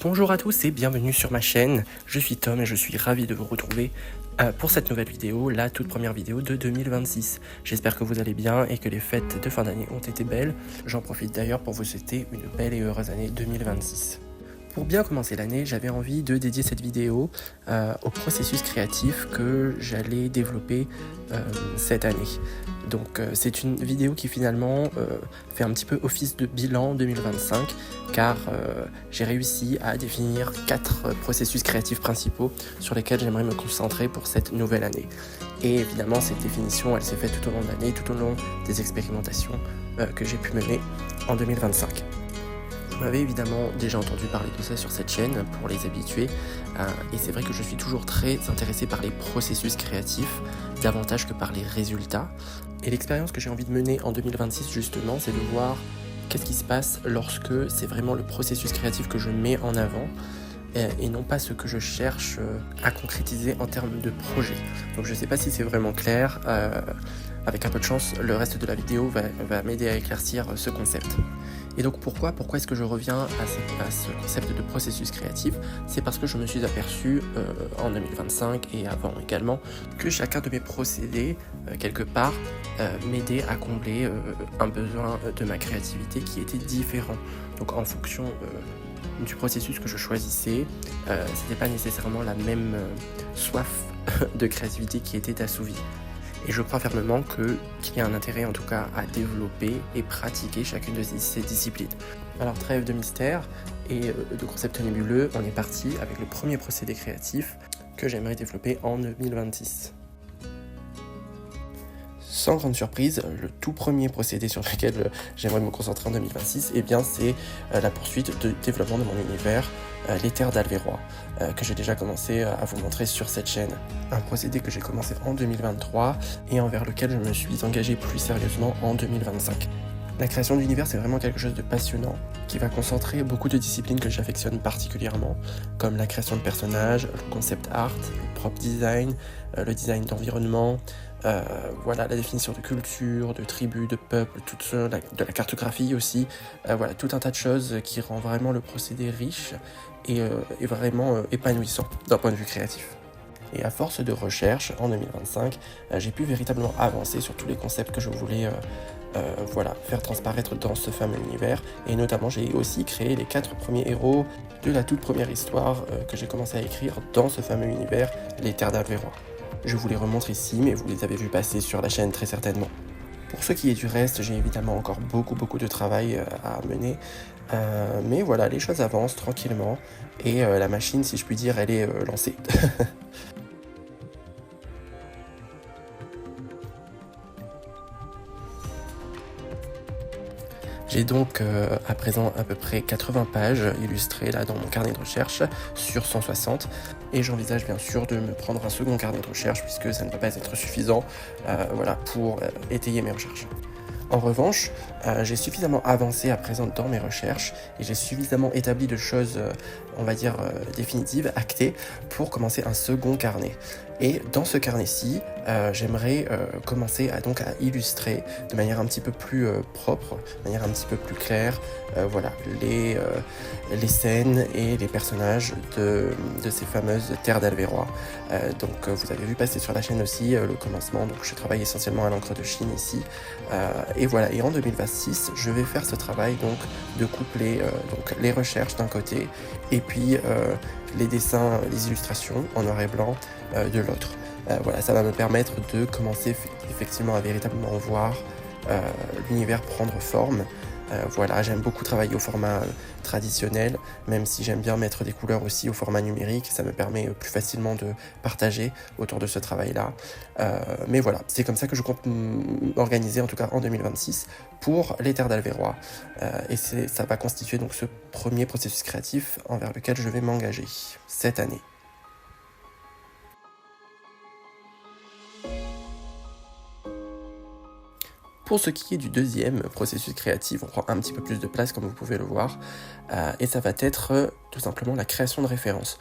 Bonjour à tous et bienvenue sur ma chaîne, je suis Tom et je suis ravi de vous retrouver pour cette nouvelle vidéo, la toute première vidéo de 2026. J'espère que vous allez bien et que les fêtes de fin d'année ont été belles. J'en profite d'ailleurs pour vous souhaiter une belle et heureuse année 2026. Pour bien commencer l'année, j'avais envie de dédier cette vidéo au processus créatif que j'allais développer cette année. Donc c'est une vidéo qui finalement fait un petit peu office de bilan 2025 car j'ai réussi à définir 4 processus créatifs principaux sur lesquels j'aimerais me concentrer pour cette nouvelle année. Et évidemment cette définition elle s'est faite tout au long de l'année, tout au long des expérimentations que j'ai pu mener en 2025. Vous m'avez évidemment déjà entendu parler de ça sur cette chaîne pour les habitués et c'est vrai que je suis toujours très intéressé par les processus créatifs davantage que par les résultats. Et l'expérience que j'ai envie de mener en 2026 justement, c'est de voir qu'est-ce qui se passe lorsque c'est vraiment le processus créatif que je mets en avant et non pas ce que je cherche à concrétiser en termes de projet. Donc je ne sais pas si c'est vraiment clair, avec un peu de chance le reste de la vidéo va m'aider à éclaircir ce concept. Et donc pourquoi est-ce que je reviens à ce concept de processus créatif? C'est parce que je me suis aperçu en 2025 et avant également que chacun de mes procédés, quelque part, m'aidait à combler un besoin de ma créativité qui était différent. Donc en fonction du processus que je choisissais, c'était pas nécessairement la même soif de créativité qui était assouvie. Et je crois fermement qu'il y a un intérêt en tout cas à développer et pratiquer chacune de ces disciplines. Alors trêve de mystère et de concepts nébuleux, on est parti avec le premier procédé créatif que j'aimerais développer en 2026. Sans grande surprise, le tout premier procédé sur lequel j'aimerais me concentrer en 2026, eh bien c'est la poursuite de développement de mon univers, les terres d'Alvérois, que j'ai déjà commencé à vous montrer sur cette chaîne. Un procédé que j'ai commencé en 2023 et envers lequel je me suis engagé plus sérieusement en 2025. La création d'univers, c'est vraiment quelque chose de passionnant qui va concentrer beaucoup de disciplines que j'affectionne particulièrement, comme la création de personnages, le concept art, le prop design, le design d'environnement, voilà, la définition de culture, de tribus, de peuples, de la cartographie aussi, voilà, tout un tas de choses qui rend vraiment le procédé riche et vraiment épanouissant d'un point de vue créatif. Et à force de recherche, en 2025, j'ai pu véritablement avancer sur tous les concepts que je voulais faire transparaître dans ce fameux univers. Et notamment, j'ai aussi créé les 4 premiers héros de la toute première histoire que j'ai commencé à écrire dans ce fameux univers, les Terres d'Alvérois. Je vous les remontre ici, mais vous les avez vus passer sur la chaîne très certainement. Pour ce qui est du reste, j'ai évidemment encore beaucoup de travail à mener. Mais voilà, les choses avancent tranquillement et la machine, si je puis dire, elle est lancée. J'ai donc à présent à peu près 80 pages illustrées là dans mon carnet de recherche sur 160 et j'envisage bien sûr de me prendre un second carnet de recherche puisque ça ne va pas être suffisant pour étayer mes recherches. En revanche, j'ai suffisamment avancé à présent dans mes recherches et j'ai suffisamment établi de choses, on va dire, définitives, actées, pour commencer un second carnet. Et dans ce carnet-ci, j'aimerais commencer à illustrer de manière un petit peu plus propre, de manière un petit peu plus claire, voilà, les scènes et les personnages de ces fameuses terres d'Alvérois. Donc vous avez vu passer sur la chaîne aussi le commencement, donc je travaille essentiellement à l'encre de Chine ici. Et voilà, et en 2026, je vais faire ce travail donc de coupler les recherches d'un côté et puis les dessins, les illustrations en noir et blanc de l'autre. Voilà, ça va me permettre de commencer effectivement à véritablement voir l'univers prendre forme. Voilà, j'aime beaucoup travailler au format traditionnel, même si j'aime bien mettre des couleurs aussi au format numérique, ça me permet plus facilement de partager autour de ce travail-là. Mais voilà, c'est comme ça que je compte m'organiser, en tout cas en 2026, pour les Terres d'Alvérois. Et ça va constituer donc ce premier processus créatif envers lequel je vais m'engager cette année. Pour ce qui est du deuxième processus créatif, on prend un petit peu plus de place comme vous pouvez le voir, et ça va être tout simplement la création de références.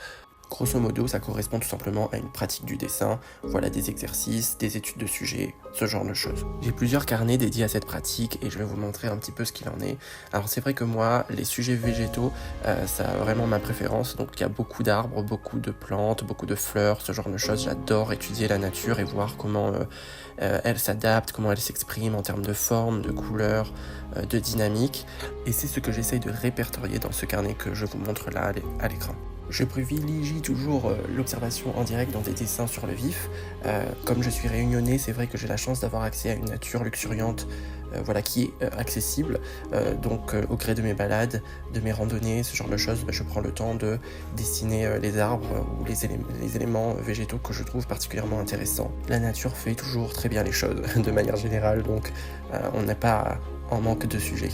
Grosso modo, ça correspond tout simplement à une pratique du dessin, voilà des exercices, des études de sujets, ce genre de choses. J'ai plusieurs carnets dédiés à cette pratique et je vais vous montrer un petit peu ce qu'il en est. Alors c'est vrai que moi, les sujets végétaux, ça a vraiment ma préférence, donc il y a beaucoup d'arbres, beaucoup de plantes, beaucoup de fleurs, ce genre de choses. J'adore étudier la nature et voir comment elle s'adapte, comment elle s'exprime en termes de forme, de couleur, de dynamique. Et c'est ce que j'essaye de répertorier dans ce carnet que je vous montre là à l'écran. Je privilégie toujours l'observation en direct dans des dessins sur le vif. Comme je suis réunionnais, c'est vrai que j'ai la chance d'avoir accès à une nature luxuriante voilà, qui est accessible. Donc au gré de mes balades, de mes randonnées, ce genre de choses, je prends le temps de dessiner les arbres ou les éléments végétaux que je trouve particulièrement intéressants. La nature fait toujours très bien les choses de manière générale, donc on n'est pas en manque de sujets.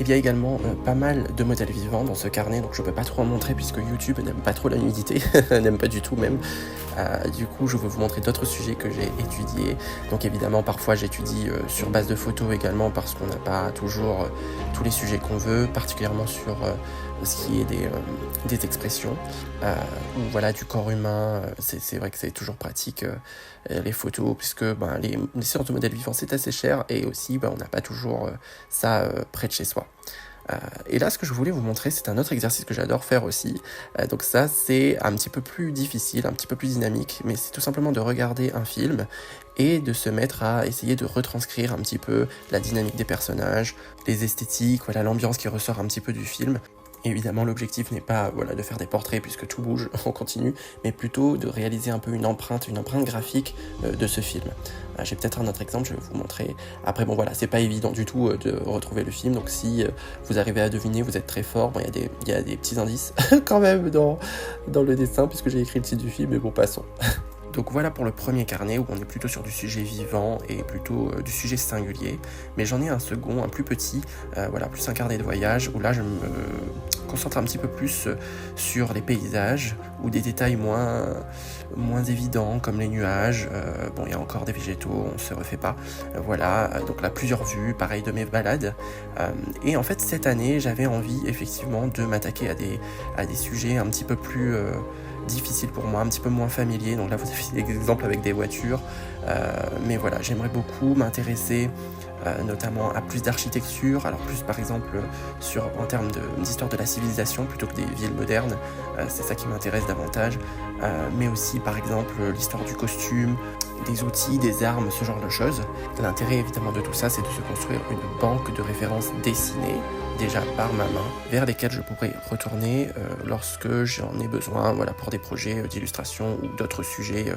Il y a également pas mal de modèles vivants dans ce carnet, donc je ne peux pas trop en montrer puisque YouTube n'aime pas trop la nudité, n'aime pas du tout même. Du coup, je vais vous montrer d'autres sujets que j'ai étudiés. Donc évidemment, parfois j'étudie sur base de photos également parce qu'on n'a pas toujours tous les sujets qu'on veut, particulièrement sur ce qui est des expressions ou voilà du corps humain. C'est vrai que c'est toujours pratique les photos puisque les séances de modèles vivants c'est assez cher et aussi on n'a pas toujours ça près de chez soi. Et là, ce que je voulais vous montrer, c'est un autre exercice que j'adore faire aussi. Donc ça, c'est un petit peu plus difficile, un petit peu plus dynamique, mais c'est tout simplement de regarder un film et de se mettre à essayer de retranscrire un petit peu la dynamique des personnages, les esthétiques, voilà, l'ambiance qui ressort un petit peu du film. Évidemment, l'objectif n'est pas de faire des portraits puisque tout bouge en continu, mais plutôt de réaliser un peu une empreinte graphique de ce film. J'ai peut-être un autre exemple, je vais vous montrer. Après, c'est pas évident du tout de retrouver le film, donc si vous arrivez à deviner, vous êtes très fort. Il y a des petits indices quand même dans le dessin puisque j'ai écrit le titre du film, mais bon, passons. Donc voilà pour le premier carnet où on est plutôt sur du sujet vivant et plutôt du sujet singulier. Mais j'en ai un second, un plus petit, plus un carnet de voyage où là je me concentre un petit peu plus sur les paysages ou des détails moins évidents comme les nuages. Il y a encore des végétaux, on se refait pas. Donc là plusieurs vues, pareil de mes balades. Et en fait cette année j'avais envie effectivement de m'attaquer à des sujets un petit peu plus difficile pour moi, un petit peu moins familier. Donc là vous avez des exemples avec des voitures, mais voilà, j'aimerais beaucoup m'intéresser notamment à plus d'architecture, alors plus par exemple en termes d'histoire de la civilisation plutôt que des villes modernes, c'est ça qui m'intéresse davantage, mais aussi par exemple l'histoire du costume, des outils, des armes, ce genre de choses. L'intérêt évidemment de tout ça, c'est de se construire une banque de références dessinées déjà par ma main, vers lesquelles je pourrais retourner lorsque j'en ai besoin, pour des projets d'illustration ou d'autres sujets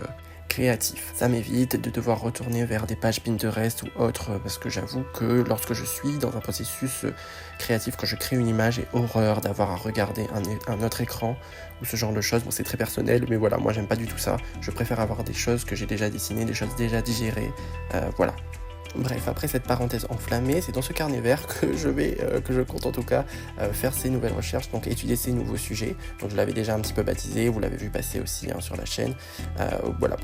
créatifs. Ça m'évite de devoir retourner vers des pages Pinterest ou autres, parce que j'avoue que lorsque je suis dans un processus créatif, quand je crée une image, j'ai horreur d'avoir à regarder un autre écran ou ce genre de choses. C'est très personnel, mais voilà, moi j'aime pas du tout ça. Je préfère avoir des choses que j'ai déjà dessinées, des choses déjà digérées, voilà. Bref, après cette parenthèse enflammée, c'est dans ce carnet vert que je compte en tout cas faire ces nouvelles recherches, donc étudier ces nouveaux sujets. Donc je l'avais déjà un petit peu baptisé, vous l'avez vu passer aussi sur la chaîne.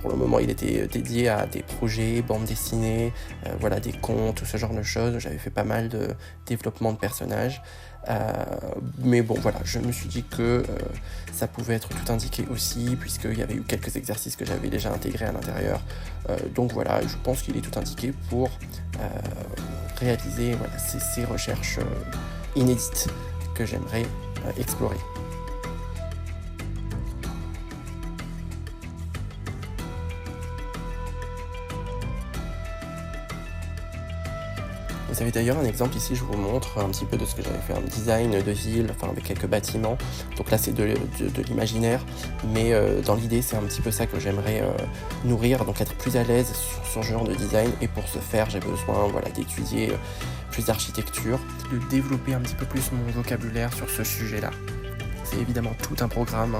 Pour le moment, il était dédié à des projets, bandes dessinées, des contes, ce genre de choses. J'avais fait pas mal de développement de personnages. Mais je me suis dit que ça pouvait être tout indiqué aussi, puisqu'il y avait eu quelques exercices que j'avais déjà intégrés à l'intérieur. Donc je pense qu'il est tout indiqué pour réaliser ces recherches inédites que j'aimerais explorer. Vous avez d'ailleurs un exemple ici, je vous montre un petit peu de ce que j'avais fait, un design de ville, avec quelques bâtiments. Donc là c'est de l'imaginaire, mais dans l'idée c'est un petit peu ça que j'aimerais nourrir, donc être plus à l'aise sur ce genre de design. Et pour ce faire j'ai besoin d'étudier plus d'architecture, de développer un petit peu plus mon vocabulaire sur ce sujet-là. C'est évidemment tout un programme,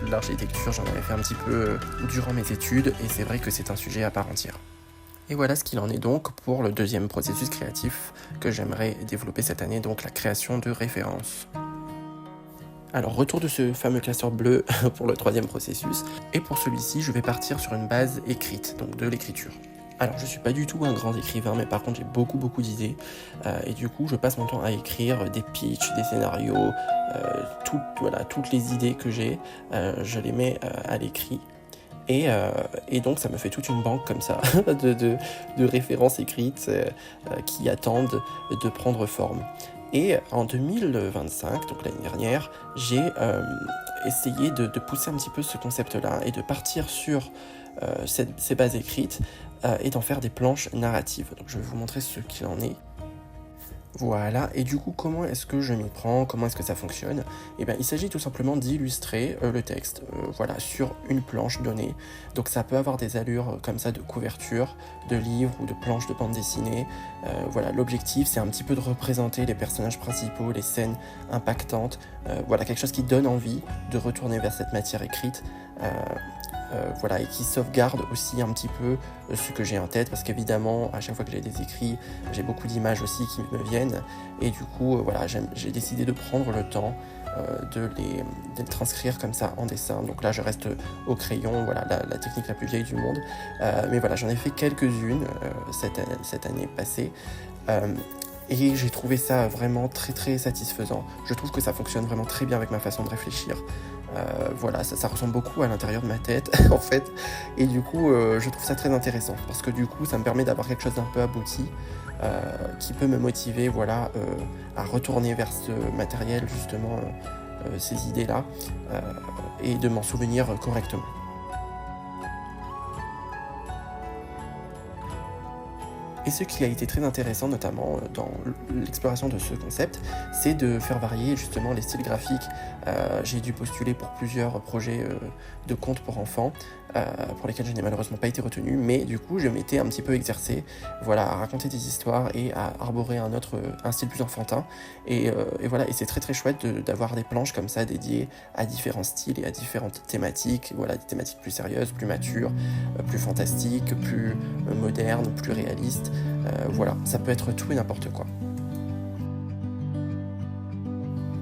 l'architecture j'en avais fait un petit peu durant mes études et c'est vrai que c'est un sujet à part entière. Et voilà ce qu'il en est donc pour le deuxième processus créatif que j'aimerais développer cette année, donc la création de références. Alors retour de ce fameux classeur bleu pour le troisième processus, et pour celui-ci je vais partir sur une base écrite, donc de l'écriture. Alors, je suis pas du tout un grand écrivain, mais par contre, j'ai beaucoup d'idées. Et du coup, je passe mon temps à écrire des pitchs, des scénarios, toutes les idées que j'ai, je les mets à l'écrit. Et donc, ça me fait toute une banque comme ça de références écrites qui attendent de prendre forme. Et en 2025, donc l'année dernière, j'ai essayé de pousser un petit peu ce concept-là et de partir sur ces bases écrites et d'en faire des planches narratives. Donc je vais vous montrer ce qu'il en est. Voilà, et du coup, comment est-ce que je m'y prends? Comment est-ce que ça fonctionne? Eh bien, il s'agit tout simplement d'illustrer le texte, voilà, sur une planche donnée. Donc ça peut avoir des allures comme ça de couverture, de livre ou de planche de bande dessinée. Voilà, l'objectif, c'est un petit peu de représenter les personnages principaux, les scènes impactantes. Voilà, quelque chose qui donne envie de retourner vers cette matière écrite. Voilà, et qui sauvegarde aussi un petit peu ce que j'ai en tête, parce qu'évidemment, à chaque fois que j'ai des écrits, j'ai beaucoup d'images aussi qui me viennent, et du coup, voilà, j'ai décidé de prendre le temps de les transcrire comme ça en dessin. Donc là, je reste au crayon, voilà, la technique la plus vieille du monde, mais voilà, j'en ai fait quelques-unes cette année passée, et j'ai trouvé ça vraiment très satisfaisant. Je trouve que ça fonctionne vraiment très bien avec ma façon de réfléchir. Voilà, ça ressemble beaucoup à l'intérieur de ma tête en fait, et du coup je trouve ça très intéressant parce que du coup ça me permet d'avoir quelque chose d'un peu abouti qui peut me motiver, voilà, à retourner vers ce matériel justement, ces idées là, et de m'en souvenir correctement. Et ce qui a été très intéressant, notamment dans l'exploration de ce concept, c'est de faire varier justement les styles graphiques. J'ai dû postuler pour plusieurs projets de contes pour enfants, pour lesquels je n'ai malheureusement pas été retenu, mais du coup je m'étais un petit peu exercé, voilà, à raconter des histoires et à arborer un style plus enfantin. Et voilà, et c'est très chouette d'avoir des planches comme ça dédiées à différents styles et à différentes thématiques, voilà, des thématiques plus sérieuses, plus matures, plus fantastiques, plus modernes, plus réalistes. Voilà, ça peut être tout et n'importe quoi.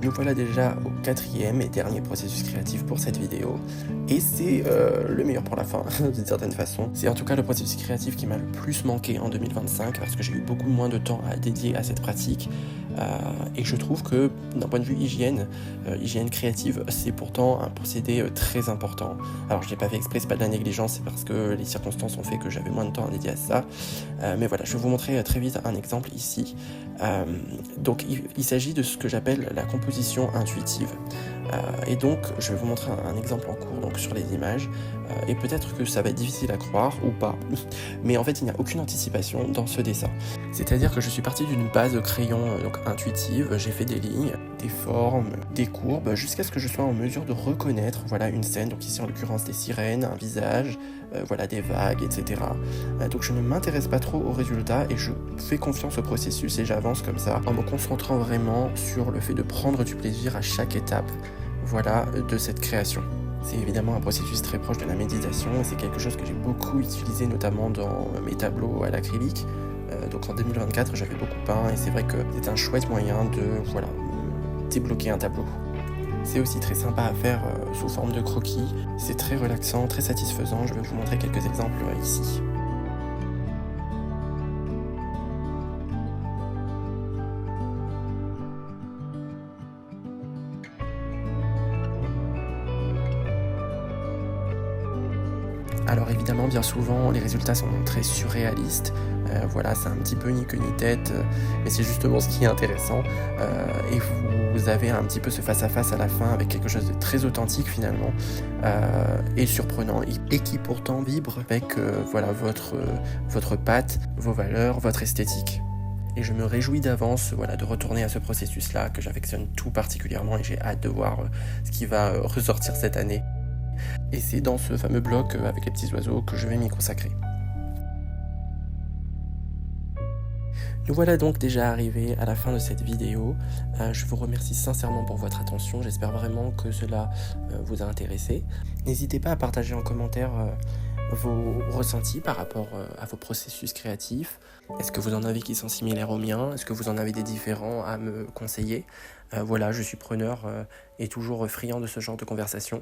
Nous voilà déjà au 4e et dernier processus créatif pour cette vidéo, et c'est le meilleur pour la fin, d'une certaine façon. C'est en tout cas le processus créatif qui m'a le plus manqué en 2025, parce que j'ai eu beaucoup moins de temps à dédier à cette pratique, et je trouve que d'un point de vue hygiène créative, c'est pourtant un procédé très important. Alors je l'ai pas fait exprès, c'est pas de la négligence, c'est parce que les circonstances ont fait que j'avais moins de temps à dédier à ça, mais voilà, je vais vous montrer très vite un exemple ici. Donc il s'agit de ce que j'appelle la composition intuitive, et donc je vais vous montrer un exemple en cours donc sur les images, et peut-être que ça va être difficile à croire ou pas, mais en fait il n'y a aucune anticipation dans ce dessin. C'est-à-dire que je suis parti d'une base de crayon donc intuitive, j'ai fait des lignes, des formes, des courbes, jusqu'à ce que je sois en mesure de reconnaître, voilà, une scène, donc ici en l'occurrence des sirènes, un visage, voilà, des vagues, etc. Donc je ne m'intéresse pas trop au résultat et je fais confiance au processus et j'avance comme ça en me concentrant vraiment sur le fait de prendre du plaisir à chaque étape, voilà, de cette création. C'est évidemment un processus très proche de la méditation et c'est quelque chose que j'ai beaucoup utilisé notamment dans mes tableaux à l'acrylique. Donc en 2024 j'avais beaucoup peint et c'est vrai que c'est un chouette moyen de, voilà, débloquer un tableau. C'est aussi très sympa à faire sous forme de croquis, c'est très relaxant, très satisfaisant, je vais vous montrer quelques exemples ici. Alors évidemment, bien souvent, les résultats sont très surréalistes, voilà, c'est un petit peu ni queue ni tête, mais c'est justement ce qui est intéressant, et vous avez un petit peu ce face-à-face à la fin avec quelque chose de très authentique finalement, et surprenant, et qui pourtant vibre avec voilà, votre patte, vos valeurs, votre esthétique. Et je me réjouis d'avance, voilà, de retourner à ce processus-là que j'affectionne tout particulièrement et j'ai hâte de voir ce qui va ressortir cette année. Et c'est dans ce fameux bloc avec les petits oiseaux que je vais m'y consacrer. Nous voilà donc déjà arrivés à la fin de cette vidéo. Je vous remercie sincèrement pour votre attention. J'espère vraiment que cela vous a intéressé. N'hésitez pas à partager en commentaire vos ressentis par rapport à vos processus créatifs. Est-ce que vous en avez qui sont similaires aux miens? Est-ce que vous en avez des différents à me conseiller? Voilà, je suis preneur et toujours friand de ce genre de conversation.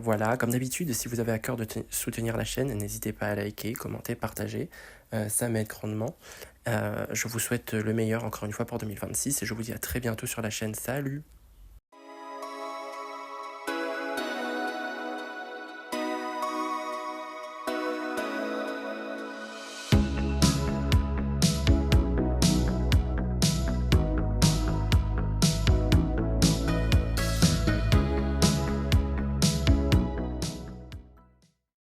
Voilà, comme d'habitude, si vous avez à cœur de soutenir la chaîne, n'hésitez pas à liker, commenter, partager. Ça m'aide grandement. Je vous souhaite le meilleur encore une fois pour 2026 et je vous dis à très bientôt sur la chaîne. Salut!